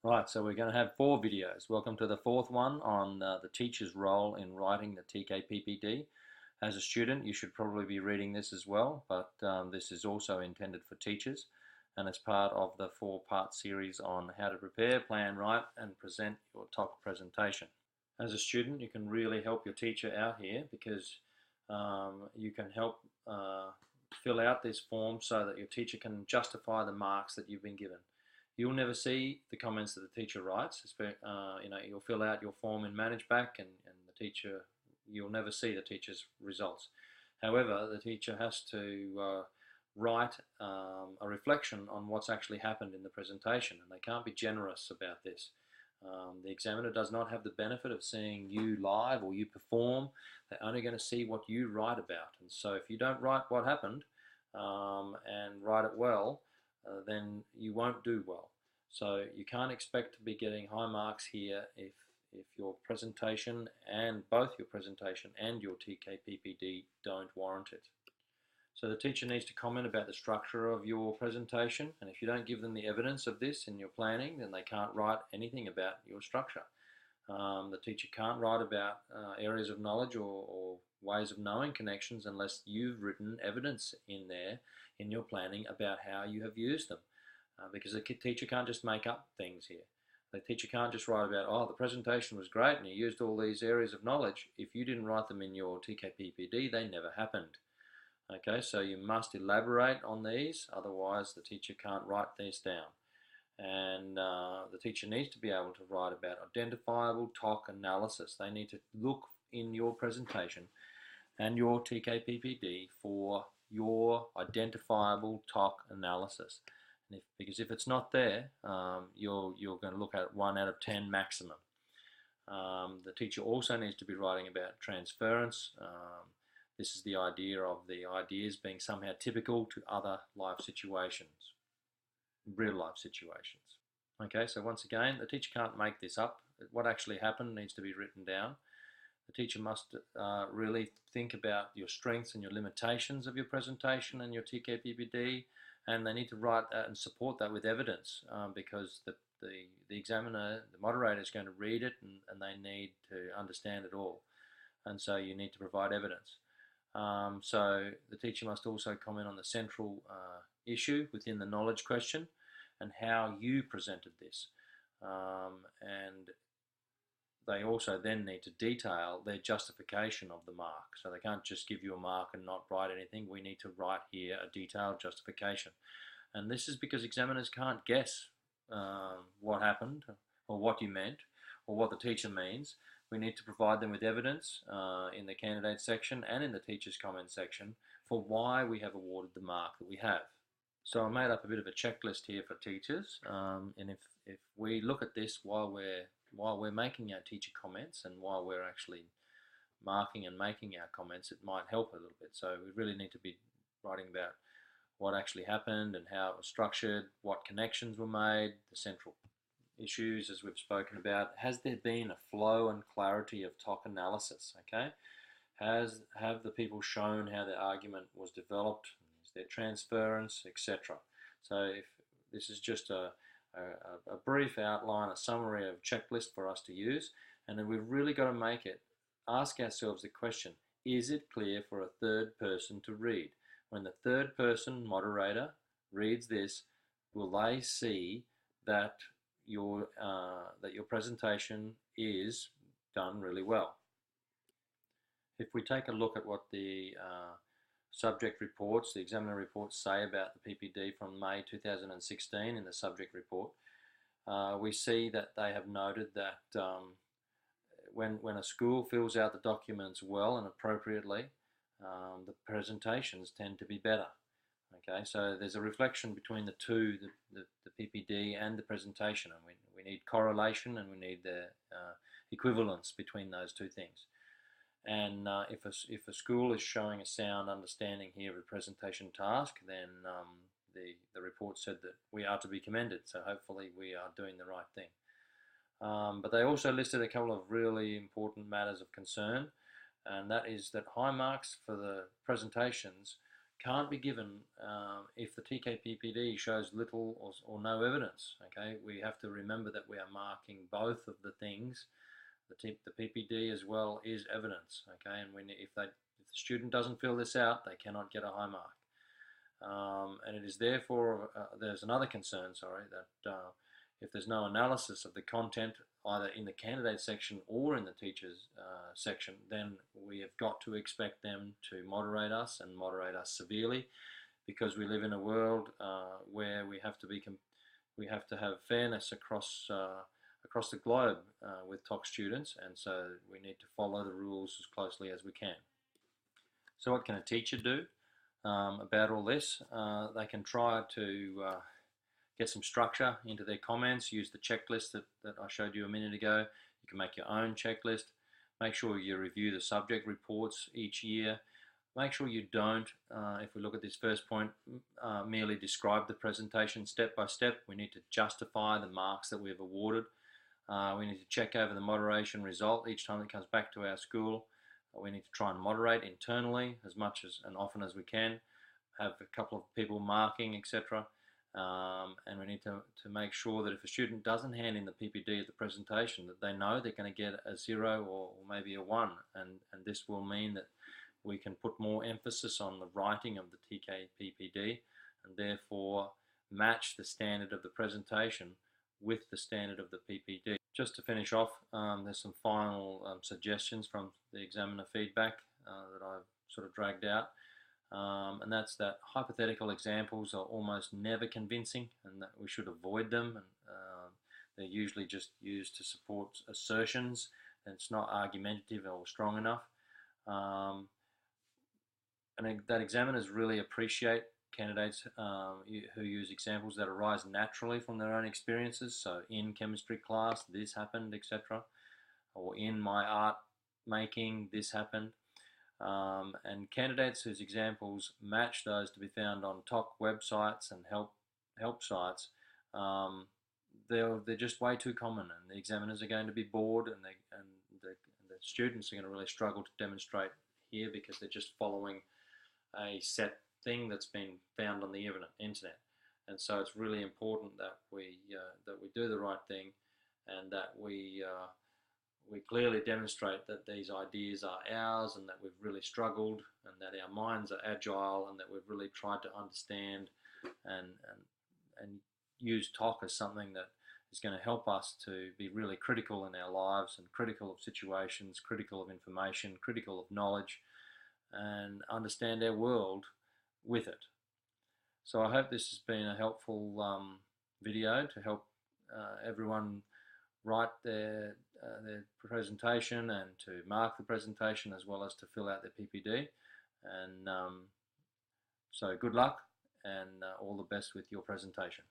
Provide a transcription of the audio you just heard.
Right, so we're going to have 4 videos. Welcome to the fourth one on the teacher's role in writing the TKPPD. As a student, you should probably be reading this as well, but this is also intended for teachers, and it's part of the 4-part series on how to prepare, plan, write, and present your TOC presentation. As a student, you can really help your teacher out here because you can help fill out this form so that your teacher can justify the marks that you've been given. You'll never see the comments that the teacher writes. You'll fill out your form in ManageBack, and the teacher, you'll never see the teacher's results. However, the teacher has to write a reflection on what's actually happened in the presentation, and they can't be generous about this. The examiner does not have the benefit of seeing you live or you perform. They're only going to see what you write about. And so if you don't write what happened and write it well, then you won't do well. So you can't expect to be getting high marks here if your presentation and both your presentation and your TKPPD don't warrant it. So the teacher needs to comment about the structure of your presentation, and if you don't give them the evidence of this in your planning, then they can't write anything about your structure. The teacher can't write about areas of knowledge or ways of knowing connections unless you've written evidence in there in your planning about how you have used them. Because the teacher can't just make up things here. The teacher can't just write about, oh, the presentation was great and you used all these areas of knowledge. If you didn't write them in your TKPPD, they never happened. Okay, so you must elaborate on these, otherwise the teacher can't write these down. And the teacher needs to be able to write about identifiable TOC analysis. They need to look in your presentation and your TKPPD for your identifiable TOC analysis. And because if it's not there, you're going to look at 1 out of 10 maximum. The teacher also needs to be writing about transference. This is the idea of the ideas being somehow typical to other life situations, real life situations. Okay, so once again, the teacher can't make this up. What actually happened needs to be written down. The teacher must really think about your strengths and your limitations of your presentation and your TKPPD, and they need to write that and support that with evidence because the examiner, the moderator, is going to read it and they need to understand it all. And so you need to provide evidence. So the teacher must also comment on the central issue within the knowledge question and how you presented this. And they also then need to detail their justification of the mark. So they can't just give you a mark and not write anything. We need to write here a detailed justification. And this is because examiners can't guess what happened or what you meant or what the teacher means. We need to provide them with evidence in the candidate section and in the teacher's comment section for why we have awarded the mark that we have. So I made up a bit of a checklist here for teachers, and if we look at this while we're making our teacher comments and while we're actually marking and making our comments, it might help a little bit. So we really need to be writing about what actually happened and how it was structured, what connections were made, the central issues as we've spoken about. Has there been a flow and clarity of TOC analysis? Okay, have the people shown how their argument was developed? Is there transference, etc.? So if this is just a brief outline, a summary of checklist for us to use, and then we've really got to ask ourselves the question, is it clear for a third person to read? When the third person moderator reads this, will they see that your presentation is done really well? If we take a look at what the subject reports, the examiner reports say about the PPD from May 2016 in the subject report, we see that they have noted that when a school fills out the documents well and appropriately, the presentations tend to be better. Okay, so there's a reflection between the two, the PPD and the presentation, and we need correlation and we need the equivalence between those two things. And if a school is showing a sound understanding here of a presentation task, then the report said that we are to be commended. So hopefully we are doing the right thing. But they also listed a couple of really important matters of concern, and that is that high marks for the presentations can't be given if the TKPPD shows little or no evidence. Okay, we have to remember that we are marking both of the things. The PPD as well is evidence. Okay, and if the student doesn't fill this out, they cannot get a high mark. And it is therefore there's another concern. Sorry, that if there's no analysis of the content either in the candidate section or in the teachers section, then we have got to expect them to moderate us and moderate us severely, because we live in a world where we have to have fairness across the globe with TOC students, and so we need to follow the rules as closely as we can. So what can a teacher do about all this? They can try to get some structure into their comments, use the checklist that I showed you a minute ago. You can make your own checklist. Make sure you review the subject reports each year. Make sure you don't, if we look at this first point, merely describe the presentation step by step. We need to justify the marks that we've awarded. We need to check over the moderation result each time it comes back to our school. We need to try and moderate internally as much as and often as we can. Have a couple of people marking, etc. And we need to make sure that if a student doesn't hand in the PPD at the presentation, that they know they're going to get a 0 or maybe a 1, and this will mean that we can put more emphasis on the writing of the TKPPD and therefore match the standard of the presentation with the standard of the PPD. Just to finish off, there's some final suggestions from the examiner feedback that I've sort of dragged out. And that's that hypothetical examples are almost never convincing, and that we should avoid them. And they're usually just used to support assertions, and it's not argumentative or strong enough. And that examiners really appreciate candidates who use examples that arise naturally from their own experiences. So in chemistry class, this happened, etc. Or in my art making, this happened. And candidates whose examples match those to be found on TOC websites and help sites, they're just way too common, and the examiners are going to be bored, and the students are going to really struggle to demonstrate here because they're just following a set thing that's been found on the internet. And so it's really important that we do the right thing, and that we clearly demonstrate that these ideas are ours, and that we've really struggled, and that our minds are agile, and that we've really tried to understand and use TOC as something that is going to help us to be really critical in our lives, and critical of situations, critical of information, critical of knowledge, and understand our world with it. So I hope this has been a helpful video to help everyone write their presentation and to mark the presentation, as well as to fill out their PPD. And so good luck, and all the best with your presentation.